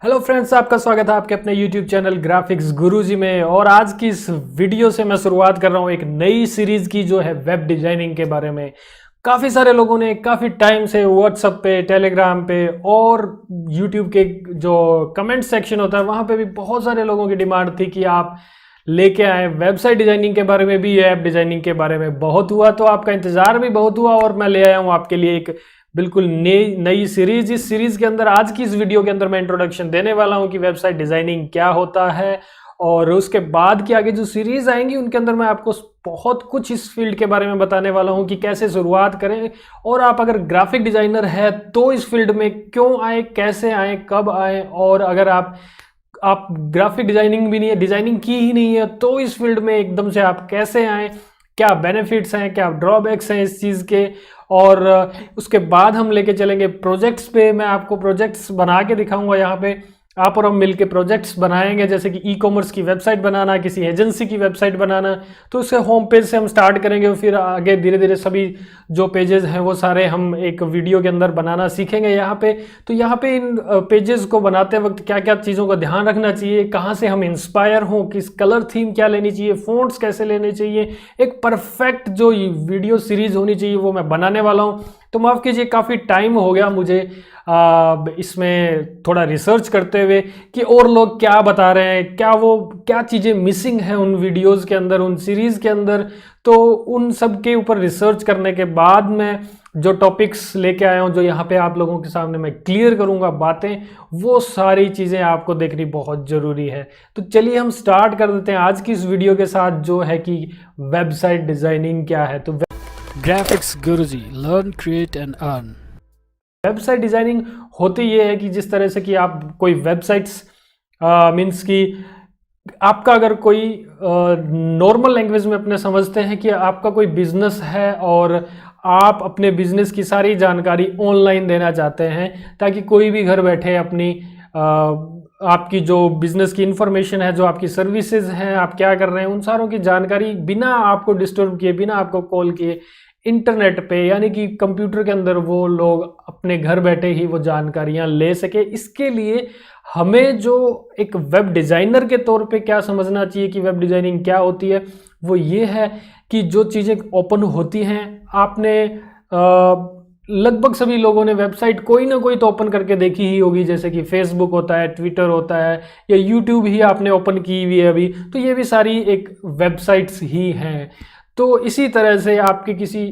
Hello friends, आपका स्वागत है आपके अपने YouTube चैनल ग्राफिक्स गुरुजी में। और आज की इस वीडियो से मैं शुरुआत कर रहा हूँ एक नई सीरीज की, जो है वेब डिजाइनिंग के बारे में। काफ़ी सारे लोगों ने काफ़ी टाइम से व्हाट्सएप पे, टेलीग्राम पे और YouTube के जो कमेंट सेक्शन होता है वहाँ पे भी बहुत सारे लोगों की डिमांड थी कि आप लेके आए वेबसाइट डिजाइनिंग के बारे में भी, ऐप डिजाइनिंग के बारे में। बहुत हुआ तो आपका इंतजार भी बहुत हुआ और मैं ले आया हूँ आपके लिए एक बिल्कुल नई नई सीरीज। इस सीरीज के अंदर आज की इस वीडियो के अंदर मैं इंट्रोडक्शन देने वाला हूं कि वेबसाइट डिजाइनिंग क्या होता है, और उसके बाद की आगे जो सीरीज आएंगी उनके अंदर मैं आपको बहुत कुछ इस फील्ड के बारे में बताने वाला हूं कि कैसे शुरुआत करें, और आप अगर ग्राफिक डिजाइनर है तो इस फील्ड में क्यों आए, कैसे आए, कब आए, और अगर आप ग्राफिक डिजाइनिंग भी नहीं है, डिजाइनिंग की ही नहीं है, तो इस फील्ड में एकदम से आप कैसे आए, क्या बेनिफिट्स हैं, क्या ड्रॉबैक्स हैं इस चीज़ के। और उसके बाद हम लेके चलेंगे प्रोजेक्ट्स पे। मैं आपको प्रोजेक्ट्स बना के दिखाऊंगा। यहाँ पे आप और हम मिलके प्रोजेक्ट्स बनाएंगे, जैसे कि ई कॉमर्स की वेबसाइट बनाना, किसी एजेंसी की वेबसाइट बनाना। तो उसके होम पेज से हम स्टार्ट करेंगे, फिर आगे धीरे धीरे सभी जो पेजेस हैं वो सारे हम एक वीडियो के अंदर बनाना सीखेंगे यहाँ पे। तो यहाँ पे इन पेजेस को बनाते वक्त क्या क्या चीज़ों का ध्यान रखना चाहिए, कहाँ से हम इंस्पायर हों, किस कलर थीम क्या लेनी चाहिए, फ़ॉन्ट्स कैसे लेने चाहिए, एक परफेक्ट जो वीडियो सीरीज होनी चाहिए वो मैं बनाने वाला हूँ। तो माफ़ कीजिए, काफ़ी टाइम हो गया मुझे इसमें थोड़ा रिसर्च करते हुए कि और लोग क्या बता रहे हैं, क्या चीज़ें मिसिंग हैं उन वीडियोस के अंदर, उन सीरीज़ के अंदर। तो उन सब के ऊपर रिसर्च करने के बाद मैं जो टॉपिक्स लेके आया हूँ, जो यहाँ पे आप लोगों के सामने मैं क्लियर करूँगा बातें, वो सारी चीज़ें आपको देखनी बहुत ज़रूरी है। तो चलिए हम स्टार्ट कर देते हैं आज की इस वीडियो के साथ, जो है कि वेबसाइट डिज़ाइनिंग क्या है। तो graphics Guruji, learn create and earn. Website designing होती ये है कि जिस तरह से कि आप कोई वेबसाइट्स मीन्स कि आपका अगर कोई नॉर्मल लैंग्वेज में अपने समझते हैं कि आपका कोई बिजनेस है और आप अपने बिजनेस की सारी जानकारी ऑनलाइन देना चाहते हैं, ताकि कोई भी घर बैठे अपनी आपकी जो बिजनेस की इंफॉर्मेशन है, जो आपकी सर्विसेज हैं, आप क्या कर रहे हैं, उन सारों की जानकारी बिना आपको डिस्टर्ब किए, बिना आपको कॉल किए, इंटरनेट पे यानी कि कंप्यूटर के अंदर वो लोग अपने घर बैठे ही वो जानकारियां ले सके। इसके लिए हमें जो एक वेब डिज़ाइनर के तौर पे क्या समझना चाहिए कि वेब डिज़ाइनिंग क्या होती है, वो ये है कि जो चीज़ें ओपन होती हैं, आपने लगभग सभी लोगों ने वेबसाइट कोई ना कोई तो ओपन करके देखी ही होगी, जैसे कि फेसबुक होता है, ट्विटर होता है, या यूट्यूब ही आपने ओपन की हुई है अभी, तो ये भी सारी एक वेबसाइट्स ही हैं। तो इसी तरह से आपके किसी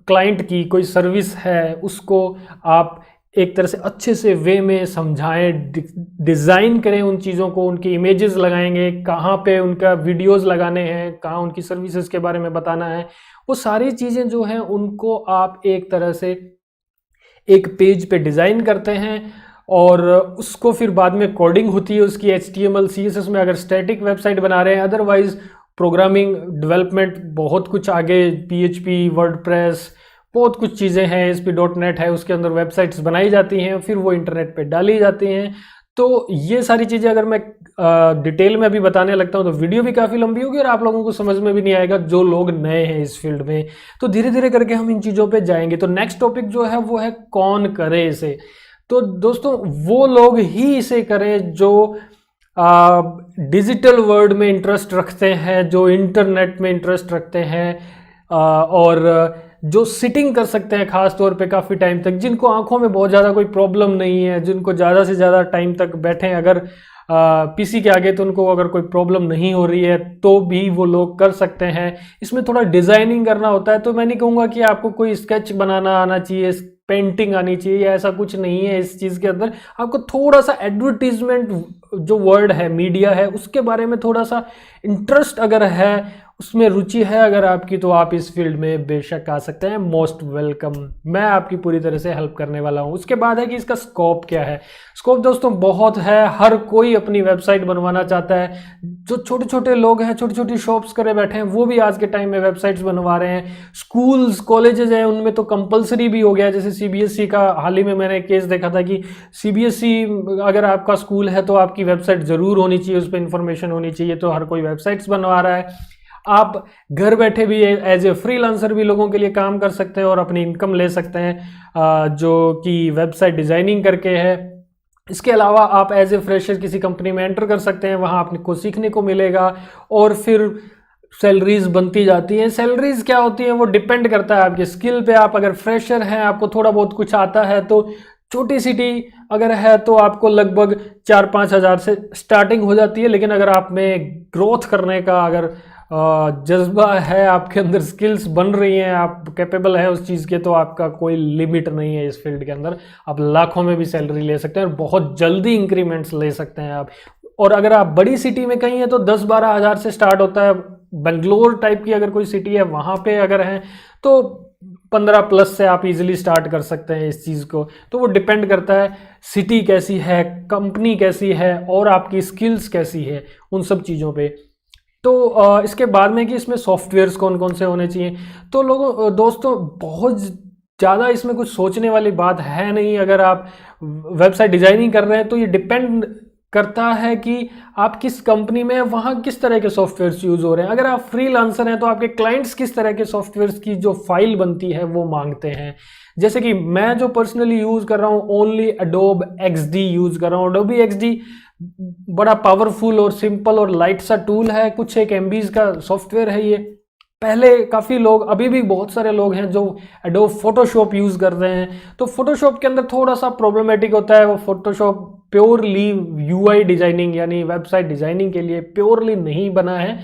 क्लाइंट की कोई सर्विस है, उसको आप एक तरह से अच्छे से वे में समझाएं, डिज़ाइन करें उन चीज़ों को, उनकी इमेजेस लगाएंगे, कहाँ पे उनका वीडियोस लगाने हैं, कहाँ उनकी सर्विसेज के बारे में बताना है, वो सारी चीज़ें जो हैं उनको आप एक तरह से एक पेज पे डिज़ाइन करते हैं, और उसको फिर बाद में कोडिंग होती है उसकी HTML CSS में, अगर स्टैटिक वेबसाइट बना रहे हैं। अदरवाइज प्रोग्रामिंग डेवलपमेंट बहुत कुछ आगे, PHP, वर्डप्रेस, बहुत कुछ चीज़ें हैं, ASP.NET है, उसके अंदर वेबसाइट्स बनाई जाती हैं, फिर वो इंटरनेट पे डाली जाती हैं। तो ये सारी चीज़ें अगर मैं डिटेल में अभी बताने लगता हूँ तो वीडियो भी काफ़ी लंबी होगी और आप लोगों को समझ में भी नहीं आएगा, जो लोग नए हैं इस फील्ड में। तो धीरे धीरे करके हम इन चीज़ों पे जाएंगे। तो नेक्स्ट टॉपिक जो है वो है कौन करे इसे। तो दोस्तों, वो लोग ही इसे करें जो डिजिटल वर्ल्ड में इंटरेस्ट रखते हैं, जो इंटरनेट में इंटरेस्ट रखते हैं, और जो सिटिंग कर सकते हैं खास तौर पे काफ़ी टाइम तक, जिनको आंखों में बहुत ज़्यादा कोई प्रॉब्लम नहीं है, जिनको ज़्यादा से ज़्यादा टाइम तक बैठें अगर PC के आगे, तो उनको अगर कोई प्रॉब्लम नहीं हो रही है तो भी वो लोग कर सकते हैं। इसमें थोड़ा डिज़ाइनिंग करना होता है। तो मैं नहीं कहूँगा कि आपको कोई स्केच बनाना आना चाहिए, पेंटिंग आनी चाहिए, ऐसा कुछ नहीं है इस चीज़ के अंदर। आपको थोड़ा सा एडवर्टीजमेंट जो वर्ड है, मीडिया है, उसके बारे में थोड़ा सा इंटरेस्ट अगर है, उसमें रुचि है अगर आपकी, तो आप इस फील्ड में बेशक आ सकते हैं। मोस्ट वेलकम, मैं आपकी पूरी तरह से हेल्प करने वाला हूँ। उसके बाद है कि इसका स्कोप क्या है। स्कोप दोस्तों बहुत है, हर कोई अपनी वेबसाइट बनवाना चाहता है। जो छोटे छोटे लोग हैं, छोटी छोटी शॉप्स करे बैठे हैं, वो भी आज के टाइम में वेबसाइट्स बनवा रहे हैं। स्कूल्स, कॉलेजेस हैं, उनमें तो कंपलसरी भी हो गया। जैसे CBSE का हाल ही में मैंने एक केस देखा था कि CBSE अगर आपका स्कूल है तो आपकी वेबसाइट ज़रूर होनी चाहिए, उस पर इंफॉर्मेशन होनी चाहिए। तो हर कोई वेबसाइट्स बनवा रहा है। आप घर बैठे भी एज ए फ्रीलांसर भी लोगों के लिए काम कर सकते हैं और अपनी इनकम ले सकते हैं, जो कि वेबसाइट डिज़ाइनिंग करके है। इसके अलावा आप एज ए फ्रेशर किसी कंपनी में एंटर कर सकते हैं, वहाँ आपको सीखने को मिलेगा और फिर सैलरीज बनती जाती हैं। सैलरीज क्या होती हैं वो डिपेंड करता है आपके स्किल पे। आप अगर फ्रेशर हैं, आपको थोड़ा बहुत कुछ आता है, तो छोटी सिटी अगर है तो आपको लगभग 4-5 हज़ार से स्टार्टिंग हो जाती है। लेकिन अगर आप में ग्रोथ करने का अगर जज्बा है, आपके अंदर स्किल्स बन रही हैं, आप कैपेबल है उस चीज़ के, तो आपका कोई लिमिट नहीं है इस फील्ड के अंदर। आप लाखों में भी सैलरी ले सकते हैं और बहुत जल्दी इंक्रीमेंट्स ले सकते हैं आप। और अगर आप बड़ी सिटी में कहीं हैं तो 10-12 हज़ार से स्टार्ट होता है। बेंगलोर टाइप की अगर कोई सिटी है वहाँ पे अगर है तो 15+ से आप इजीली स्टार्ट कर सकते हैं इस चीज़ को। तो वो डिपेंड करता है सिटी कैसी है, कंपनी कैसी है और आपकी स्किल्स कैसी है, उन सब चीज़ों पे। तो इसके बाद में कि इसमें सॉफ्टवेयर्स कौन कौन से होने चाहिए, तो दोस्तों बहुत ज़्यादा इसमें कुछ सोचने वाली बात है नहीं। अगर आप वेबसाइट डिज़ाइनिंग कर रहे हैं तो ये डिपेंड करता है कि आप किस कंपनी में, वहाँ किस तरह के सॉफ्टवेयर्स यूज़ हो रहे हैं। अगर आप फ्रीलांसर हैं तो आपके क्लाइंट्स किस तरह के सॉफ्टवेयर्स की जो फाइल बनती है वो मांगते हैं। जैसे कि मैं जो पर्सनली यूज़ कर रहा हूँ ओनली एडोब XD यूज़ कर रहा हूँ। एडोब XD बड़ा पावरफुल और सिंपल और लाइट सा टूल है, कुछ एक MBs का सॉफ्टवेयर है ये। पहले काफ़ी लोग, अभी भी बहुत सारे लोग हैं जो एडोब फोटोशॉप यूज़ कर रहे हैं। तो फोटोशॉप के अंदर थोड़ा सा प्रॉब्लमेटिक होता है। वो फोटोशॉप प्योरली UI डिज़ाइनिंग यानी वेबसाइट डिज़ाइनिंग के लिए प्योरली नहीं बना है।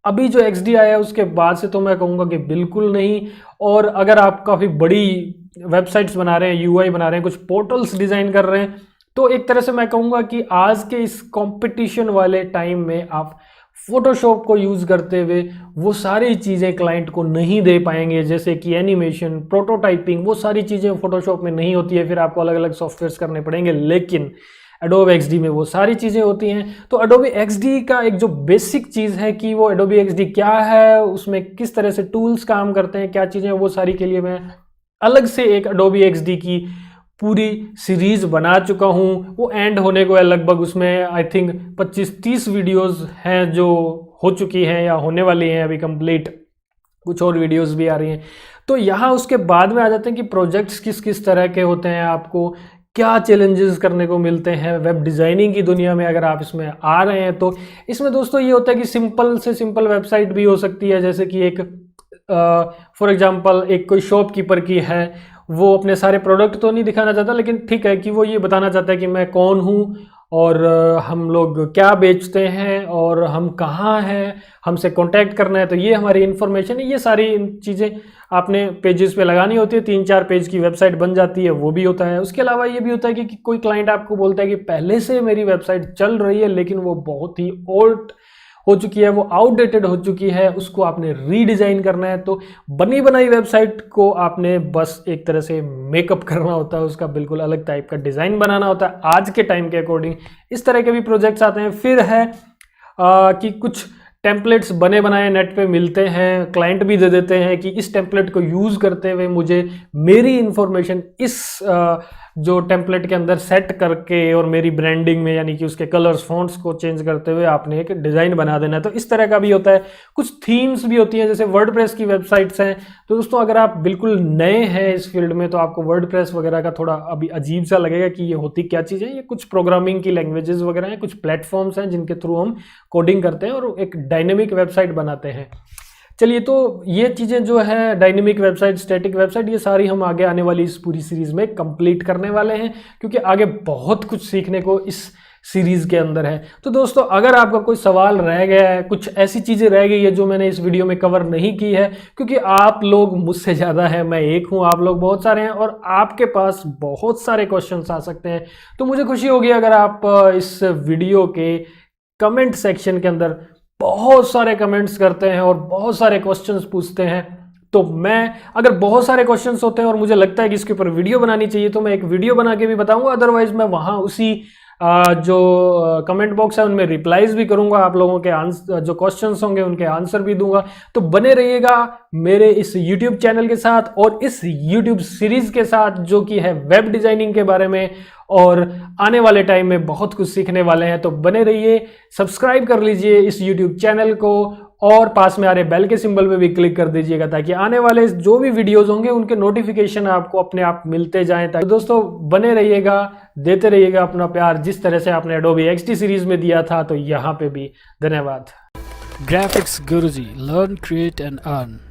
अभी जो XD आया है उसके बाद से तो मैं कहूँगा कि बिल्कुल नहीं। और अगर आप काफ़ी बड़ी वेबसाइट्स बना रहे हैं, UI बना रहे हैं, कुछ पोर्टल्स डिज़ाइन कर रहे हैं, तो एक तरह से मैं कहूँगा कि आज के इस कंपटीशन वाले टाइम में आप फोटोशॉप को यूज़ करते हुए वो सारी चीज़ें क्लाइंट को नहीं दे पाएंगे। जैसे कि एनिमेशन, प्रोटोटाइपिंग, वो सारी चीज़ें फोटोशॉप में नहीं होती है, फिर आपको अलग अलग सॉफ्टवेयर्स करने पड़ेंगे। लेकिन एडोबी XD में वो सारी चीज़ें होती हैं। तो एडोबी XD का एक जो बेसिक चीज़ है कि वो एडोबी XD क्या है, उसमें किस तरह से टूल्स काम करते हैं, क्या चीज़ें, वो सारी के लिए मैं अलग से एक एडोबी XD की पूरी सीरीज बना चुका हूँ। वो एंड होने को है लगभग, उसमें आई थिंक 25-30 वीडियोस हैं जो हो चुकी हैं या होने वाली हैं अभी कंप्लीट। कुछ और वीडियोस भी आ रही हैं। तो यहाँ उसके बाद में आ जाते हैं कि प्रोजेक्ट्स किस किस तरह के होते हैं, आपको क्या चैलेंजेस करने को मिलते हैं वेब डिज़ाइनिंग की दुनिया में अगर आप इसमें आ रहे हैं। तो इसमें दोस्तों ये होता है कि सिंपल से सिंपल वेबसाइट भी हो सकती है। जैसे कि एक फॉर एग्जांपल एक कोई शॉपकीपर की है, वो अपने सारे प्रोडक्ट तो नहीं दिखाना चाहता, लेकिन ठीक है कि वो ये बताना चाहता है कि मैं कौन हूँ और हम लोग क्या बेचते हैं और हम कहाँ हैं, हमसे कांटेक्ट करना है, तो ये हमारी इन्फॉर्मेशन है। ये सारी चीज़ें आपने पेजेस पे लगानी होती है। 3-4 पेज की वेबसाइट बन जाती है, वो भी होता है। उसके अलावा ये भी होता है कि कोई क्लाइंट आपको बोलता है कि पहले से मेरी वेबसाइट चल रही है लेकिन वो बहुत ही ओल्ड हो चुकी है, वो आउटडेटेड हो चुकी है, उसको आपने रीडिज़ाइन करना है। तो बनी बनाई वेबसाइट को आपने बस एक तरह से मेकअप करना होता है, उसका बिल्कुल अलग टाइप का डिज़ाइन बनाना होता है आज के टाइम के अकॉर्डिंग। इस तरह के भी प्रोजेक्ट्स आते हैं। फिर है कि कुछ टेम्पलेट्स बने बनाए नेट पे मिलते हैं, क्लाइंट भी दे देते हैं कि इस टेम्पलेट को यूज़ करते हुए मुझे मेरी इन्फॉर्मेशन इस जो टेम्पलेट के अंदर सेट करके और मेरी ब्रांडिंग में यानी कि उसके कलर्स फॉन्ट्स को चेंज करते हुए आपने एक डिज़ाइन बना देना है। तो इस तरह का भी होता है। कुछ थीम्स भी होती हैं, जैसे वर्डप्रेस की वेबसाइट्स हैं। तो दोस्तों अगर आप बिल्कुल नए हैं इस फील्ड में तो आपको वर्डप्रेस वगैरह का थोड़ा अभी अजीब सा लगेगा कि ये होती क्या चीज़ है। ये कुछ प्रोग्रामिंग की लैंग्वेजेस वगैरह हैं, कुछ प्लेटफॉर्म्स हैं जिनके थ्रू हम कोडिंग करते हैं और एक डायनेमिक वेबसाइट बनाते हैं। चलिए, तो ये चीज़ें जो है डायनेमिक वेबसाइट, स्टैटिक वेबसाइट, ये सारी हम आगे आने वाली इस पूरी सीरीज़ में कंप्लीट करने वाले हैं, क्योंकि आगे बहुत कुछ सीखने को इस सीरीज़ के अंदर है। तो दोस्तों अगर आपका कोई सवाल रह गया है, कुछ ऐसी चीज़ें रह गई है जो मैंने इस वीडियो में कवर नहीं की है, क्योंकि आप लोग मुझसे ज़्यादा हैं, मैं एक हूँ, आप लोग बहुत सारे हैं और आपके पास बहुत सारे क्वेश्चंस आ सकते हैं, तो मुझे खुशी होगी अगर आप इस वीडियो के कमेंट सेक्शन के अंदर बहुत सारे कमेंट्स करते हैं और बहुत सारे क्वेश्चंस पूछते हैं। तो मैं, अगर बहुत सारे क्वेश्चंस होते हैं और मुझे लगता है कि इसके ऊपर वीडियो बनानी चाहिए, तो मैं एक वीडियो बना के भी बताऊंगा। अदरवाइज मैं वहाँ उसी जो कमेंट बॉक्स है उनमें रिप्लाईज भी करूंगा, आप लोगों के आंसर जो क्वेश्चंस होंगे उनके आंसर भी दूंगा। तो बने रहिएगा मेरे इस यूट्यूब चैनल के साथ और इस यूट्यूब सीरीज के साथ, जो कि है वेब डिजाइनिंग के बारे में, और आने वाले टाइम में बहुत कुछ सीखने वाले हैं। तो बने रहिए, सब्सक्राइब कर लीजिए इस यूट्यूब चैनल को और पास में आ रहे बेल के सिंबल पे भी क्लिक कर दीजिएगा ताकि आने वाले जो भी वीडियोस होंगे उनके नोटिफिकेशन आपको अपने आप मिलते जाएं। तो दोस्तों बने रहिएगा, देते रहिएगा अपना प्यार जिस तरह से आपने Adobe XD सीरीज में दिया था, तो यहाँ पे भी धन्यवाद। Graphics Guruji. Learn, create and earn.